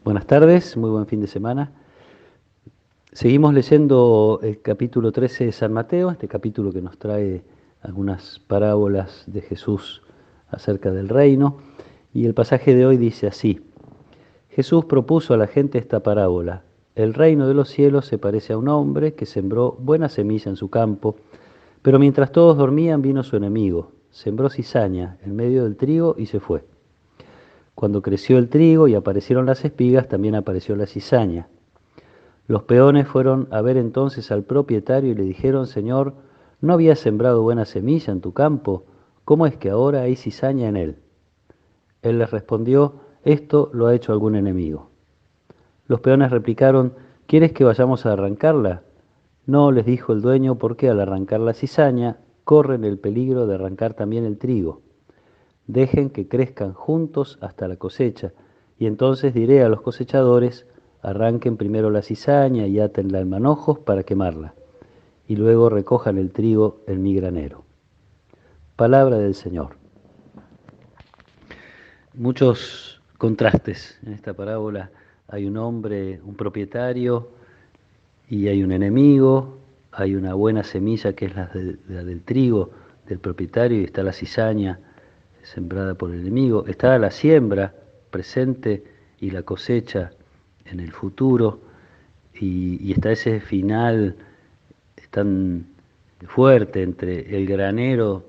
Buenas tardes, muy buen fin de semana. Seguimos leyendo el capítulo 13 de San Mateo, este capítulo que nos trae algunas parábolas de Jesús acerca del reino. Y el pasaje de hoy dice así: Jesús propuso a la gente esta parábola. El reino de los cielos se parece a un hombre que sembró buena semilla en su campo, pero mientras todos dormían vino su enemigo, sembró cizaña en medio del trigo y se fue. Cuando creció el trigo y aparecieron las espigas, también apareció la cizaña. Los peones fueron a ver entonces al propietario y le dijeron: Señor, ¿no habías sembrado buena semilla en tu campo? ¿Cómo es que ahora hay cizaña en él? Él les respondió: Esto lo ha hecho algún enemigo. Los peones replicaron: ¿Quieres que vayamos a arrancarla? No, les dijo el dueño, porque al arrancar la cizaña corren el peligro de arrancar también el trigo. Dejen que crezcan juntos hasta la cosecha, y entonces diré a los cosechadores: arranquen primero la cizaña y átenla en manojos para quemarla, y luego recojan el trigo en mi granero. Palabra del Señor. Muchos contrastes en esta parábola. Hay un hombre, un propietario, y hay un enemigo. Hay una buena semilla que es la del trigo del propietario, y está la cizaña sembrada por el enemigo. Está la siembra presente y la cosecha en el futuro, y está ese final tan fuerte entre el granero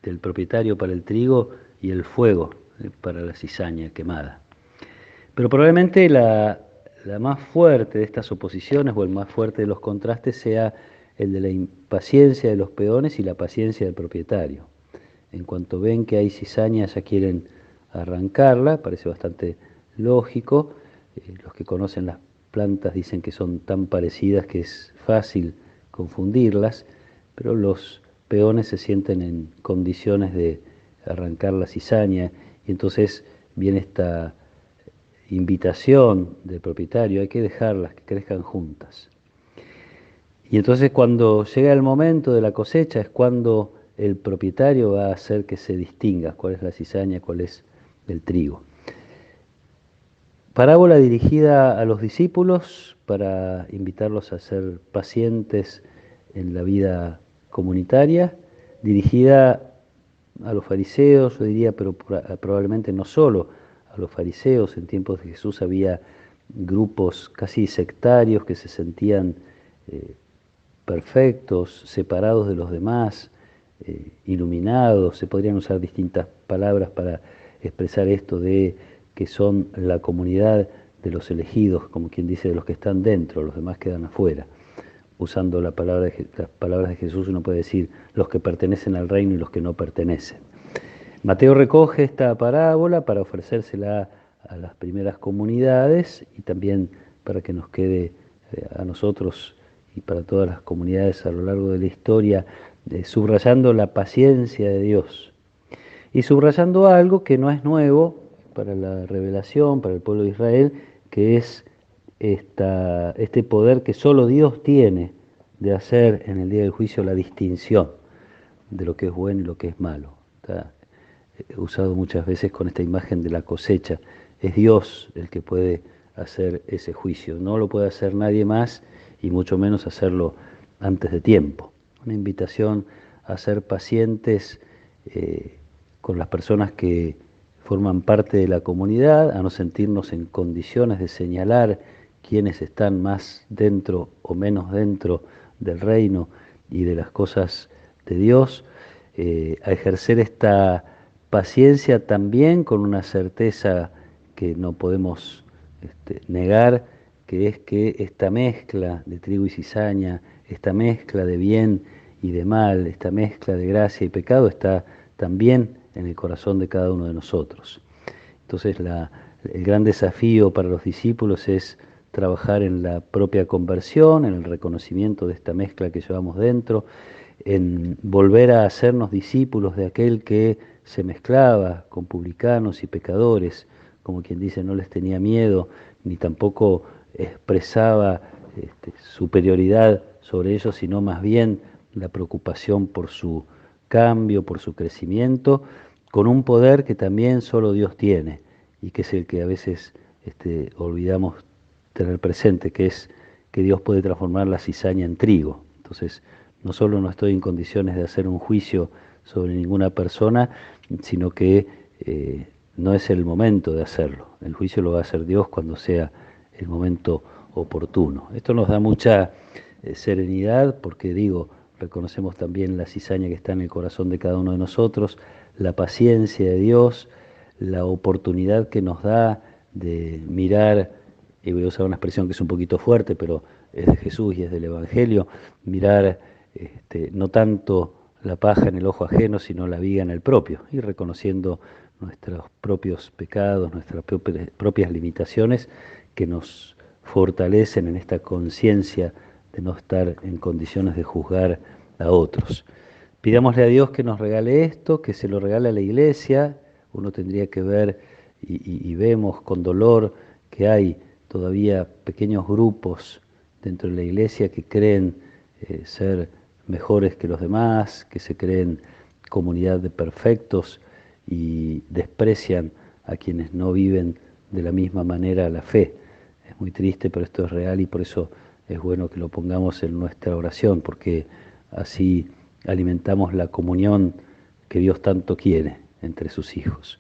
del propietario para el trigo y el fuego para la cizaña quemada. Pero probablemente la más fuerte de estas oposiciones, o el más fuerte de los contrastes, sea el de la impaciencia de los peones y la paciencia del propietario. En cuanto ven que hay cizaña, ya quieren arrancarla. Parece bastante lógico. Los que conocen las plantas dicen que son tan parecidas que es fácil confundirlas, pero los peones se sienten en condiciones de arrancar la cizaña, y entonces viene esta invitación del propietario: hay que dejarlas que crezcan juntas. Y entonces cuando llega el momento de la cosecha es cuando el propietario va a hacer que se distinga cuál es la cizaña, cuál es el trigo. Parábola dirigida a los discípulos para invitarlos a ser pacientes en la vida comunitaria, dirigida a los fariseos, yo diría, pero probablemente no solo a los fariseos. En tiempos de Jesús había grupos casi sectarios que se sentían perfectos, separados de los demás, iluminados. Se podrían usar distintas palabras para expresar esto de que son la comunidad de los elegidos, como quien dice, de los que están dentro, los demás quedan afuera. Usando las palabras de Jesús, uno puede decir los que pertenecen al reino y los que no pertenecen. Mateo recoge esta parábola para ofrecérsela a las primeras comunidades, y también para que nos quede a nosotros y para todas las comunidades a lo largo de la historia, subrayando la paciencia de Dios y subrayando algo que no es nuevo para la revelación, para el pueblo de Israel, que es este poder que solo Dios tiene de hacer en el día del juicio la distinción de lo que es bueno y lo que es malo. Está usado muchas veces con esta imagen de la cosecha. Es Dios el que puede hacer ese juicio, no lo puede hacer nadie más, y mucho menos hacerlo antes de tiempo. Una invitación a ser pacientes con las personas que forman parte de la comunidad, a no sentirnos en condiciones de señalar quiénes están más dentro o menos dentro del reino y de las cosas de Dios, a ejercer esta paciencia también con una certeza que no podemos negar, que es que esta mezcla de trigo y cizaña, esta mezcla de bien y de mal, esta mezcla de gracia y pecado está también en el corazón de cada uno de nosotros. Entonces el gran desafío para los discípulos es trabajar en la propia conversión, en el reconocimiento de esta mezcla que llevamos dentro, en volver a hacernos discípulos de aquel que se mezclaba con publicanos y pecadores, como quien dice, no les tenía miedo, ni tampoco expresaba superioridad sobre ellos, sino más bien la preocupación por su cambio, por su crecimiento, con un poder que también solo Dios tiene, y que es el que a veces olvidamos tener presente, que es que Dios puede transformar la cizaña en trigo. Entonces, no solo no estoy en condiciones de hacer un juicio sobre ninguna persona, sino que no es el momento de hacerlo. El juicio lo va a hacer Dios cuando sea el momento oportuno. Esto nos da mucha serenidad porque, digo, reconocemos también la cizaña que está en el corazón de cada uno de nosotros, la paciencia de Dios, la oportunidad que nos da de mirar, y voy a usar una expresión que es un poquito fuerte, pero es de Jesús y es del Evangelio, mirar no tanto la paja en el ojo ajeno, sino la viga en el propio, y reconociendo nuestros propios pecados, nuestras propias limitaciones que nos fortalecen en esta conciencia de no estar en condiciones de juzgar a otros. Pidámosle a Dios que nos regale esto, que se lo regale a la Iglesia. Uno tendría que ver y vemos con dolor que hay todavía pequeños grupos dentro de la Iglesia que creen ser mejores que los demás, que se creen comunidad de perfectos y desprecian a quienes no viven de la misma manera la fe. Es muy triste, pero esto es real y por eso es bueno que lo pongamos en nuestra oración, porque así alimentamos la comunión que Dios tanto quiere entre sus hijos.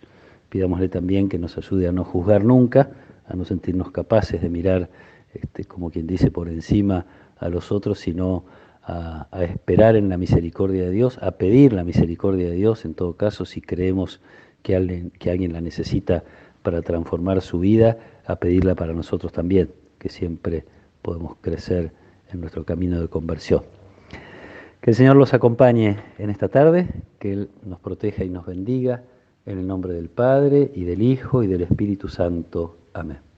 Pidámosle también que nos ayude a no juzgar nunca, a no sentirnos capaces de mirar, como quien dice, por encima a los otros, sino a esperar en la misericordia de Dios, a pedir la misericordia de Dios, en todo caso, si creemos que alguien la necesita para transformar su vida, a pedirla para nosotros también, que siempre podemos crecer en nuestro camino de conversión. Que el Señor los acompañe en esta tarde, que Él nos proteja y nos bendiga, en el nombre del Padre, y del Hijo, y del Espíritu Santo. Amén.